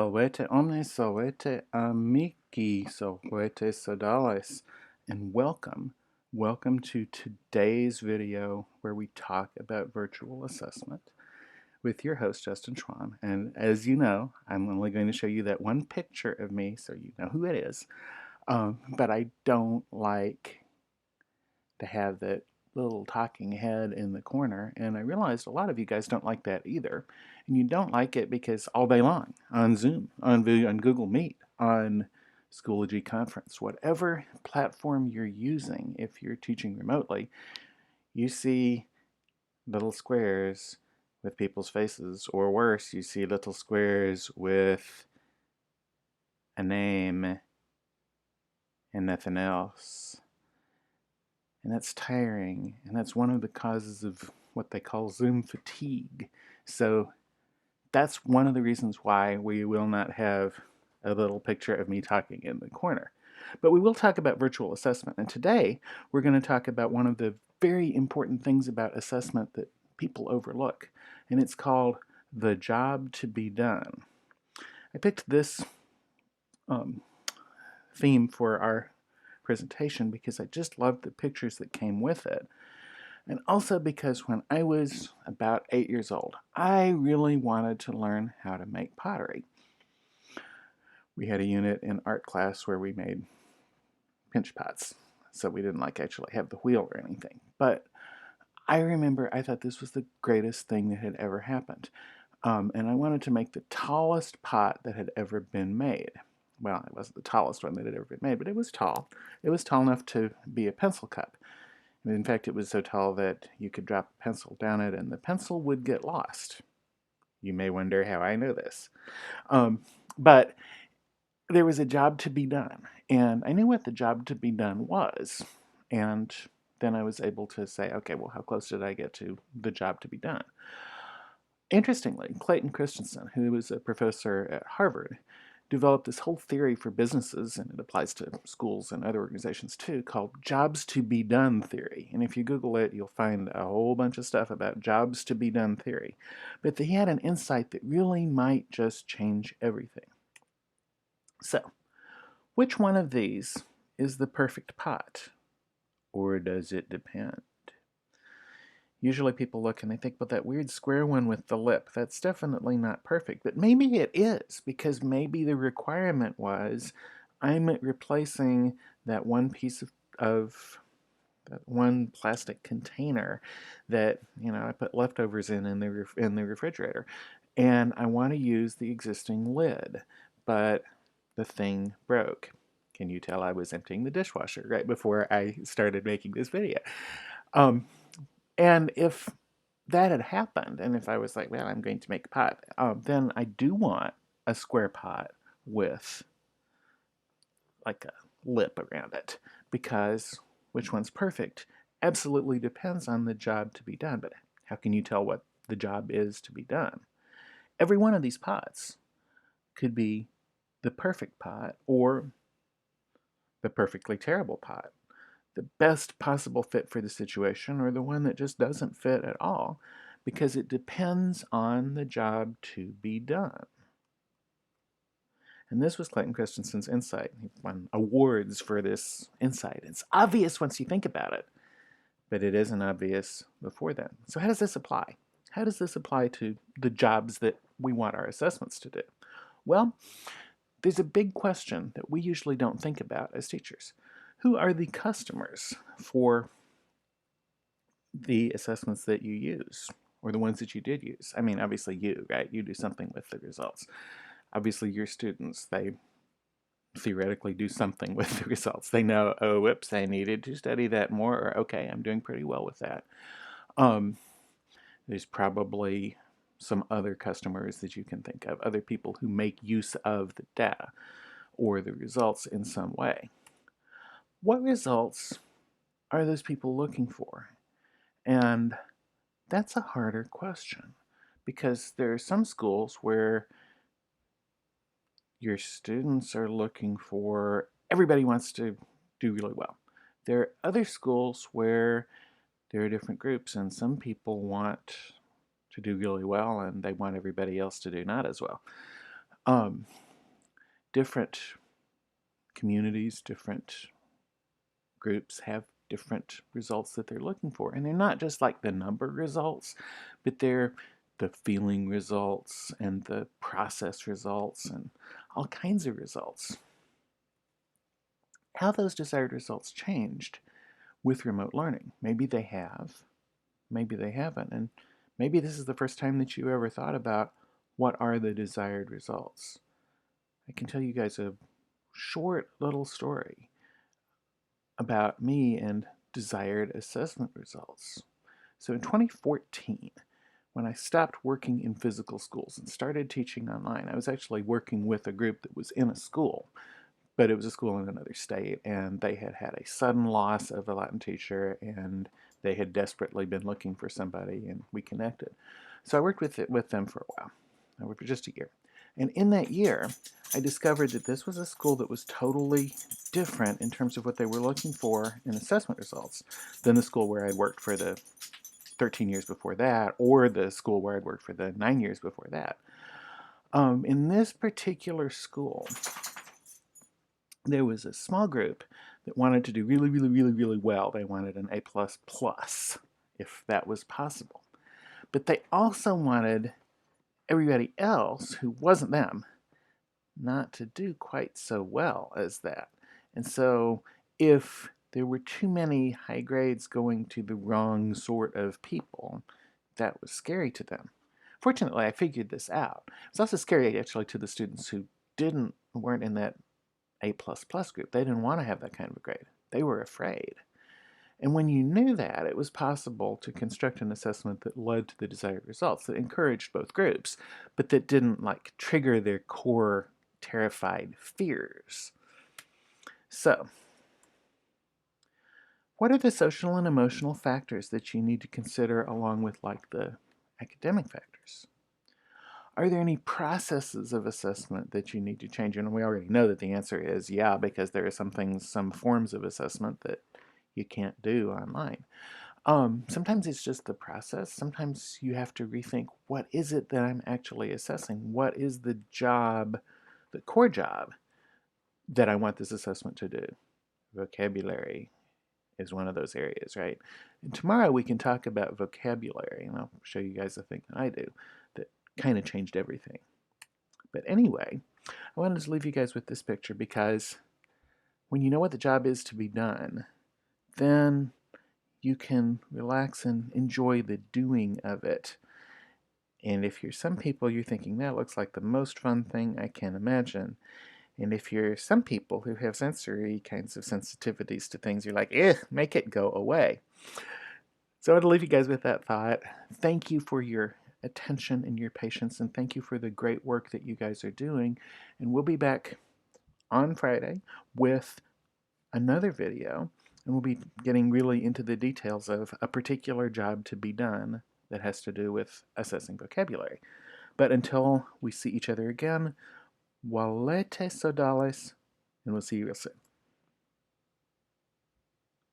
Salvete omnes, salvete amici, salvete sodales, and welcome to today's video where we talk about virtual assessment with your host, Justin Schwan. And as you know, I'm only going to show you that one picture of me so you know who it is. But I don't like to have that little talking head in the corner, and I realized a lot of you guys don't like that either. And you don't like it because all day long on Zoom, on Google Meet, on Schoology Conference, whatever platform you're using, if you're teaching remotely, you see little squares with people's faces, or worse, you see little squares with a name and nothing else. And that's tiring, and that's one of the causes of what they call Zoom fatigue. So that's one of the reasons why we will not have a little picture of me talking in the corner. But we will talk about virtual assessment, and today we're going to talk about one of the very important things about assessment that people overlook, and it's called the job to be done. I picked this theme for our presentation because I just loved the pictures that came with it. And also because when I was about 8 years old, I really wanted to learn how to make pottery. We had a unit in art class where we made pinch pots, so we didn't actually have the wheel or anything. But I remember I thought this was the greatest thing that had ever happened. And I wanted to make the tallest pot that had ever been made. Well, it wasn't the tallest one that had ever been made, but it was tall. It was tall enough to be a pencil cup. In fact, it was so tall that you could drop a pencil down it and the pencil would get lost. You may wonder how I know this. But there was a job to be done, and I knew what the job to be done was. And then I was able to say, okay, well, how close did I get to the job to be done? Interestingly, Clayton Christensen, who was a professor at Harvard, developed this whole theory for businesses, and it applies to schools and other organizations too, called jobs to be done theory. And if you Google it, you'll find a whole bunch of stuff about jobs to be done theory. But he had an insight that really might just change everything. So, which one of these is the perfect pot? Or does it depend? Usually people look and they think, well, that weird square one with the lip, that's definitely not perfect. But maybe it is, because maybe the requirement was I'm replacing that one piece of that one plastic container that I put leftovers in the refrigerator, and I want to use the existing lid, but the thing broke. Can you tell I was emptying the dishwasher right before I started making this video? Um, and if that had happened, and if I was like, well, I'm going to make a pot, then I do want a square pot with like a lip around it, because which one's perfect absolutely depends on the job to be done. But how can you tell what the job is to be done? Every one of these pots could be the perfect pot or the perfectly terrible pot, the best possible fit for the situation or the one that just doesn't fit at all, because it depends on the job to be done. And this was Clayton Christensen's insight. He won awards for this insight. It's obvious once you think about it, but it isn't obvious before then. So how does this apply? How does this apply to the jobs that we want our assessments to do? Well, there's a big question that we usually don't think about as teachers. Who are the customers for the assessments that you use, or the ones that you did use? I mean, obviously you, right? You do something with the results. Obviously your students, they theoretically do something with the results. They know, oh, whoops, I needed to study that more, or okay, I'm doing pretty well with that. There's probably some other customers that you can think of, other people who make use of the data or the results in some way. What results are those people looking for? And that's a harder question, because there are some schools where your students are looking for, everybody wants to do really well. There are other schools where there are different groups, and some people want to do really well and they want everybody else to do not as well. Um, different communities, different groups have different results that they're looking for. And they're not just like the number results, but they're the feeling results and the process results and all kinds of results. How those desired results changed with remote learning. Maybe they have, maybe they haven't. And maybe this is the first time that you ever thought about what are the desired results. I can tell you guys a short little story about me and desired assessment results. So in 2014, when I stopped working in physical schools and started teaching online, I was actually working with a group that was in a school, but it was a school in another state, and they had had a sudden loss of a Latin teacher, and they had desperately been looking for somebody, and we connected. So I worked with them for a while. I worked for just a year. And in that year, I discovered that this was a school that was totally different in terms of what they were looking for in assessment results than the school where I worked for the 13 years before that, or the school where I'd worked for the 9 years before that. In this particular school, there was a small group that wanted to do really, really, really, really well. They wanted an A++, if that was possible. But they also wanted everybody else who wasn't them not to do quite so well as that. And so if there were too many high grades going to the wrong sort of people, that was scary to them. Fortunately, I figured this out. It was also scary actually to the students who weren't in that A++ group. They didn't want to have that kind of a grade. They were afraid. And when you knew that, it was possible to construct an assessment that led to the desired results, that encouraged both groups, but that didn't like trigger their core terrified fears. So, what are the social and emotional factors that you need to consider along with like the academic factors? Are there any processes of assessment that you need to change? And we already know that the answer is yeah, because there are some things, some forms of assessment that you can't do online. Sometimes it's just the process. Sometimes you have to rethink, what is it that I'm actually assessing? What is the job, the core job that I want this assessment to do? Vocabulary is one of those areas, right? And tomorrow we can talk about vocabulary, and I'll show you guys the thing that I do that kind of changed everything. But anyway, I wanted to leave you guys with this picture because when you know what the job is to be done, then you can relax and enjoy the doing of it. And if you're some people, you're thinking, that looks like the most fun thing I can imagine. And if you're some people who have sensory kinds of sensitivities to things, you're like, make it go away. So I want to leave you guys with that thought. Thank you for your attention and your patience, and thank you for the great work that you guys are doing. And we'll be back on Friday with another video, and we'll be getting really into the details of a particular job to be done that has to do with assessing vocabulary. But until we see each other again, Walete Sodales, and we'll see you real soon.